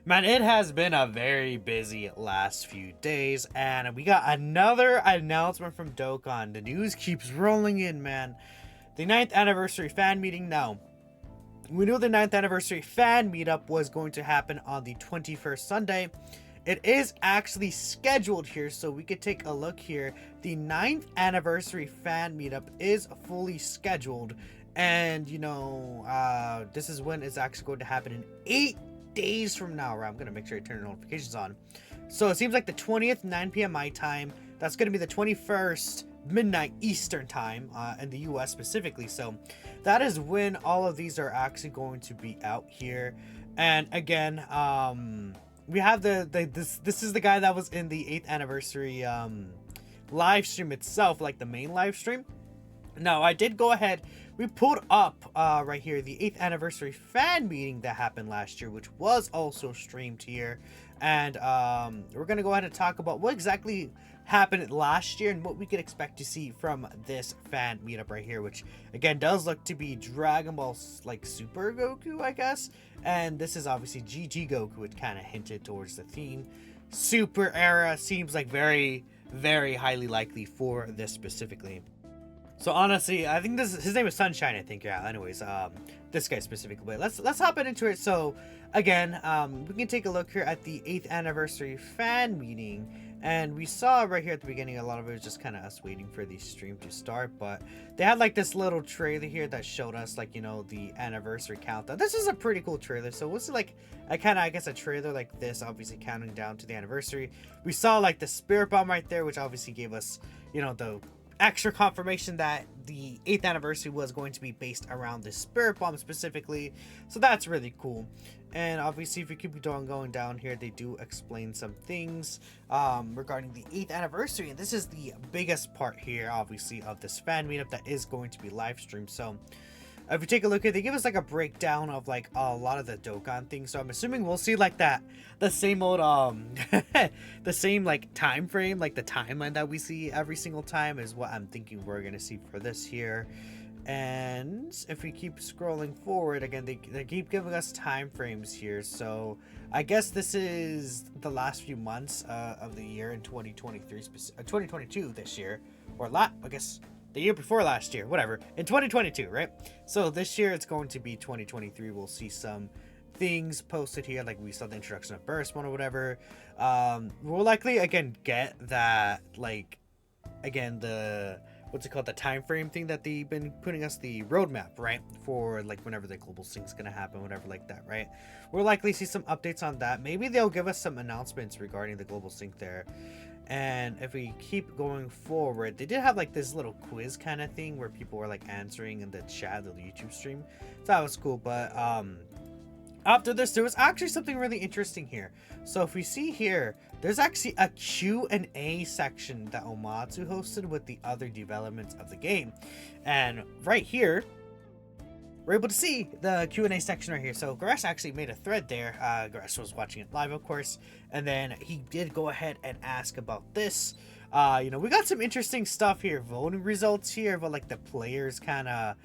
Man, it has been a very busy last few days, and we got another announcement from Dokkan. The news keeps rolling in, man. The ninth anniversary fan meeting now. We knew the ninth anniversary fan meetup was going to happen on the 21st Sunday. It is actually scheduled here, so we could take a look here. The ninth anniversary fan meetup is fully scheduled, and this is when it's actually going to happen in 8 days from now. Right? I'm gonna make sure I turn the notifications on. So it seems like the 20th, 9 p.m. my time. That's gonna be the 21st midnight Eastern time in the U.S. specifically. So that is when all of these are actually going to be out here. And again, we have this is the guy that was in the 8th anniversary live stream itself, like the main live stream. Now, I did go ahead, we pulled up right here the 8th anniversary fan meeting that happened last year, which was also streamed here. And we're going to go ahead and talk about what exactly happened last year and what we could expect to see from this fan meetup right here, which again does look to be Dragon Ball like Super Goku, I guess. And this is obviously GG Goku. It kind of hinted towards the theme. Super era seems like very, very highly likely for this specifically. So honestly, I think his name is Sunshine, I think. Yeah, anyways, this guy specifically. But let's hop into it. So again, we can take a look here at the 8th anniversary fan meeting, and we saw right here at the beginning a lot of it was just kind of us waiting for the stream to start, but they had like this little trailer here that showed us like, the anniversary countdown. This is a pretty cool trailer. So what's like I guess a trailer like this, obviously counting down to the anniversary. We saw like the spirit bomb right there, which obviously gave us, the extra confirmation that the 8th anniversary was going to be based around the spirit bomb specifically. So that's really cool. And obviously, if you keep going down here, they do explain some things regarding the 8th anniversary. And this is the biggest part here, obviously, of this fan meetup that is going to be live streamed. So if you take a look here, they give us like a breakdown of like a lot of the Dokkan things. So I'm assuming we'll see like the same old the same like time frame, like the timeline that we see every single time is what I'm thinking we're gonna see for this here. And if we keep scrolling forward again, they keep giving us time frames here. So I guess this is the last few months of the year in 2023, 2022 this year, or I guess the year before last year, whatever, in 2022, right? So this year it's going to be 2023. We'll see some things posted here, like we saw the introduction of Burst Mode or whatever. We'll likely again get that, like, again, the what's it called, the time frame thing that they've been putting us, the roadmap, right, for like whenever the global sync's gonna happen, whatever like that, right? We'll likely see some updates on that. Maybe they'll give us some announcements regarding the global sync there. And if we keep going forward, they did have like this little quiz kind of thing where people were like answering in the chat of the YouTube stream. So that was cool. But after this, there was actually something really interesting here. So if we see here, there's actually a Q&A section that Omatsu hosted with the other developments of the game. And right here, we're able to see the Q&A section right here. So Gresh actually made a thread there. Gresh was watching it live, of course. And then he did go ahead and ask about this. We got some interesting stuff here. Voting results here, but like the players kind of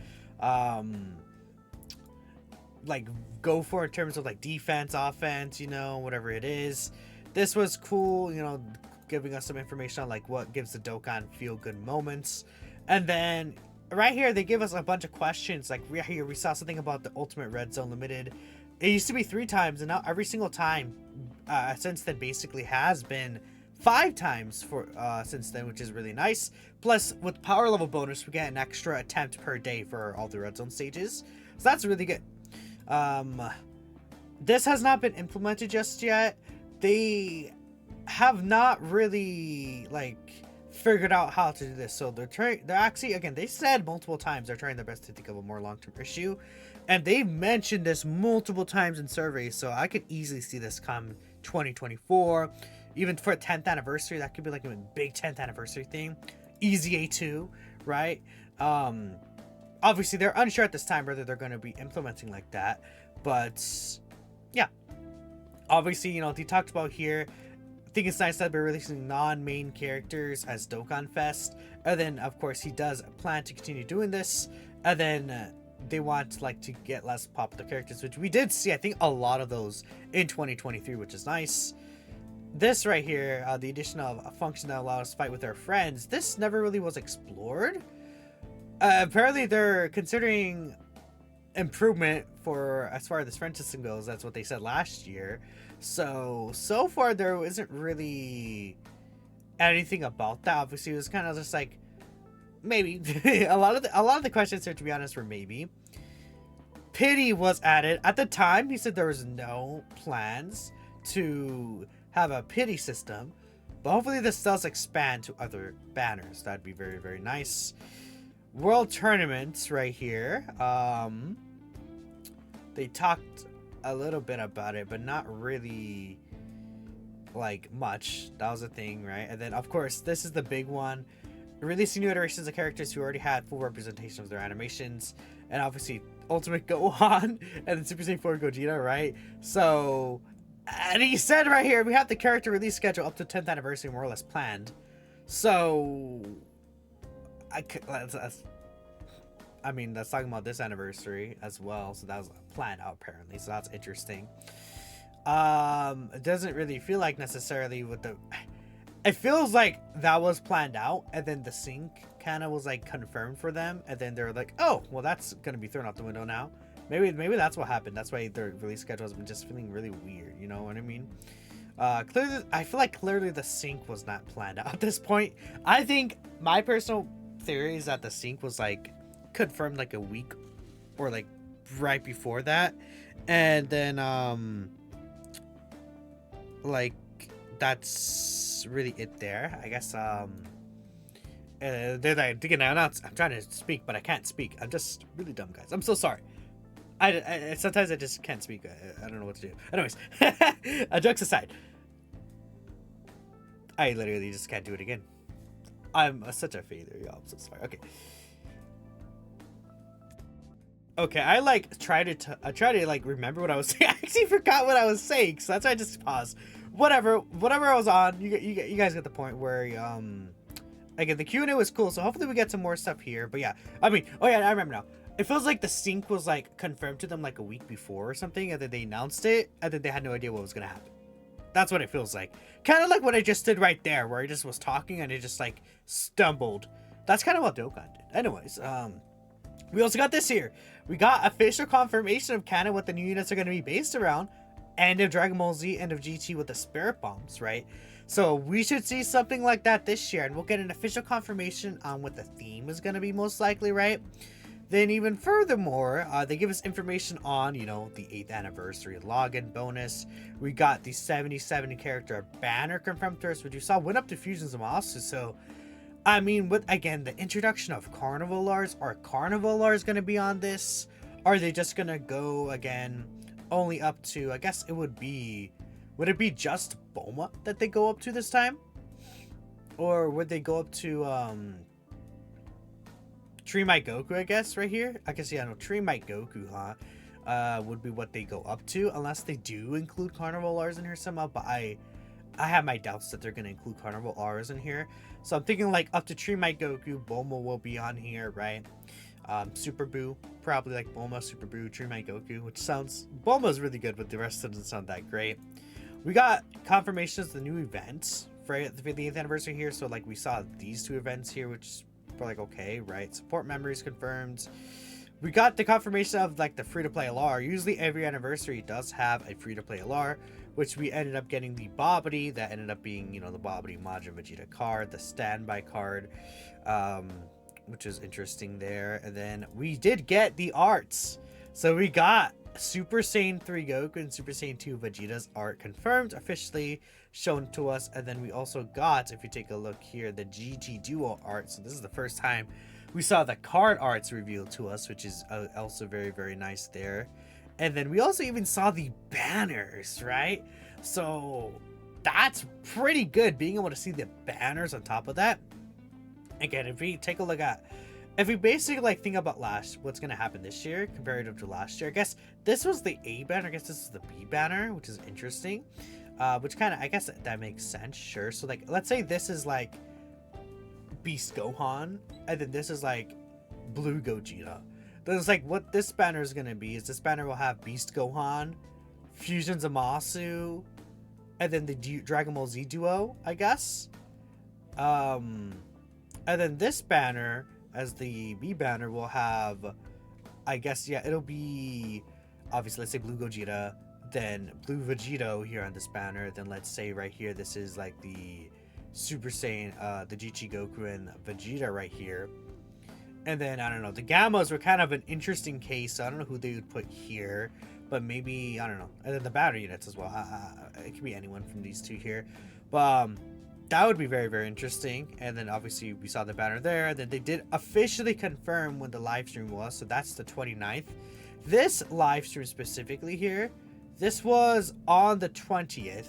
like go for in terms of like defense, offense, whatever it is. This was cool, giving us some information on like what gives the Dokkan feel good moments. And then right here, they give us a bunch of questions. Like right here, we saw something about the Ultimate Red Zone Limited. It used to be 3 times, and now every single time since then basically has been 5 times for since then, which is really nice. Plus, with power level bonus, we get an extra attempt per day for all the Red Zone stages. So that's really good. This has not been implemented just yet. They have not really like figured out how to do this, so they're actually, again, they said multiple times they're trying their best to think of a more long-term issue, and they've mentioned this multiple times in surveys. So I could easily see this come 2024, even for a 10th anniversary. That could be like a big 10th anniversary thing. Easy A2, right? Obviously they're unsure at this time whether they're going to be implementing like that, but yeah, obviously, they talked about here, I think it's nice that we're releasing non-main characters as Dokkan Fest. And then, of course, he does plan to continue doing this. And then they want like to get less popular characters, which we did see, I think, a lot of those in 2023, which is nice. This right here, the addition of a function that allows us to fight with our friends, this never really was explored. Apparently they're considering improvement for as far as this friend system goes. That's what they said last year. So far there isn't really anything about that. Obviously it was kind of just like maybe. a lot of the questions here, to be honest, were maybe. Pity was added at the time. He said there was no plans to have a pity system, but hopefully this does expand to other banners. That'd be very, very nice. World tournaments right here. They talked a little bit about it, but not really like much. That was a thing, right? And then of course this is the big one, releasing new iterations of characters who already had full representation of their animations, and obviously Ultimate Gohan and then Super Saiyan 4 Gogeta, right? So, and he said right here, we have the character release schedule up to 10th anniversary more or less planned. So, I mean, that's talking about this anniversary as well. So that was planned out apparently. So that's interesting. It doesn't really feel like necessarily with the... It feels like that was planned out, and then the sync kind of was like confirmed for them, and then they're like, oh, well, that's gonna be thrown out the window now. Maybe that's what happened. That's why their release schedule has been just feeling really weird. You know what I mean? Clearly, I feel like clearly the sync was not planned out at this point. I think my personal theory is that the sync was like confirmed like a week or like right before that, and then like that's really it there, I guess. They're like digging out. I'm trying to speak, but I can't speak. I'm just really dumb, guys. I'm so sorry. I sometimes I just can't speak. I don't know what to do. Anyways, jokes aside, I literally just can't do it again. I'm such a failure, y'all. I'm so sorry. Okay, I try to like remember what I was saying. I actually forgot what I was saying, so that's why I just paused. Whatever I was on, you guys get the point where again, the Q&A was cool, so hopefully we get some more stuff here. But yeah, I mean, oh yeah, I remember now. It feels like the sync was like confirmed to them like a week before or something, and then they announced it, and then they had no idea what was gonna happen. That's what it feels like. Kind of like what I just did right there, where I just was talking and it just like stumbled. That's kind of what Dokkan did. Anyways, we also got this here. We got official confirmation of canon what the new units are going to be based around. End of Dragon Ball Z, end of GT with the Spirit Bombs, right? So we should see something like that this year, and we'll get an official confirmation on what the theme is going to be most likely, right? Then even furthermore, they give us information on, you know, the 8th anniversary login bonus. We got the 77 character banner confirmed to us, which you saw went up to Fusions and Masu. So, I mean, with, again, the introduction of Carnival Lars, are Carnival Lars going to be on this? Are they just going to go, again, only up to, I guess it would it be just Bulma that they go up to this time? Or would they go up to, Tree Might Goku, I guess, right here? I guess, yeah, no, Tree Might Goku, huh? Would be what they go up to, unless they do include Carnival Lars in here somehow, but I have my doubts that they're going to include Carnival Lars in here. So I'm thinking, like, up to Tree Might Goku, Bulma will be on here, right? Super Boo, probably like Bulma, Super Boo, Tree Might Goku, which sounds... Bulma's really good, but the rest doesn't sound that great. We got confirmations of the new events for the 50th anniversary here, so, like, we saw these two events here, which... We're like, okay, right? Support memories confirmed. We got the confirmation of like the free-to-play LR. Usually every anniversary does have a free-to-play LR, which we ended up getting the Bobbity. That ended up being, you know, the Bobbity Majin Vegeta card, the standby card, which is interesting there. And then we did get the arts. So we got Super Saiyan 3 Goku and Super Saiyan 2 Vegeta's art confirmed, officially shown to us. And then we also got, if you take a look here, the GT Duo art. So this is the first time we saw the card arts revealed to us, which is also very, very nice there. And then we also even saw the banners, right? So that's pretty good, being able to see the banners on top of that. Again, if we take a look at, if we basically like think about what's going to happen this year comparative to last year, I guess this was the A banner. I guess this is the B banner, which is interesting. Which kind of, I guess that makes sense, sure. So like, let's say this is like Beast Gohan, and then this is like Blue Gogeta. There's like what this banner is gonna be is this banner will have Beast Gohan, Fusion Zamasu, and then the Dragon Ball Z duo, I guess. And then this banner, as the B banner, will have, I guess, yeah, it'll be obviously, let's say Blue Gogeta, then Blue Vegito here on this banner. Then let's say right here, this is like the Super Saiyan, the Jichi Goku and Vegeta right here. And then, I don't know, the Gammas were kind of an interesting case. So I don't know who they would put here, but maybe, I don't know. And then the battery units as well. It could be anyone from these two here. But that would be very, very interesting. And then obviously we saw the banner there. Then they did officially confirm when the live stream was. So that's the 29th. This live stream specifically here, this was on the 20th.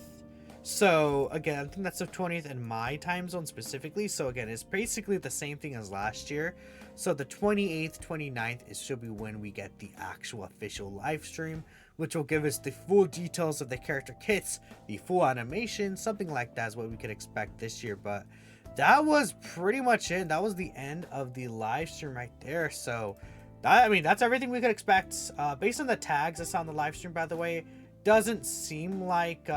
So again, I think that's the 20th in my time zone specifically. So again, it's basically the same thing as last year. So the 28th, 29th should be when we get the actual official live stream, which will give us the full details of the character kits, the full animation, something like that is what we could expect this year. But that was pretty much it. That was the end of the live stream right there. So I mean, that's everything we could expect. Based on the tags I saw on the live stream, by the way, doesn't seem like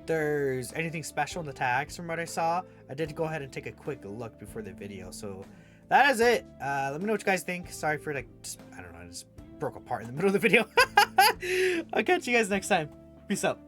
there's anything special in the tags from what I saw. I did go ahead and take a quick look before the video. So that is it. Let me know what you guys think. Sorry for like, I don't know, I just broke apart in the middle of the video. I'll catch you guys next time. Peace out.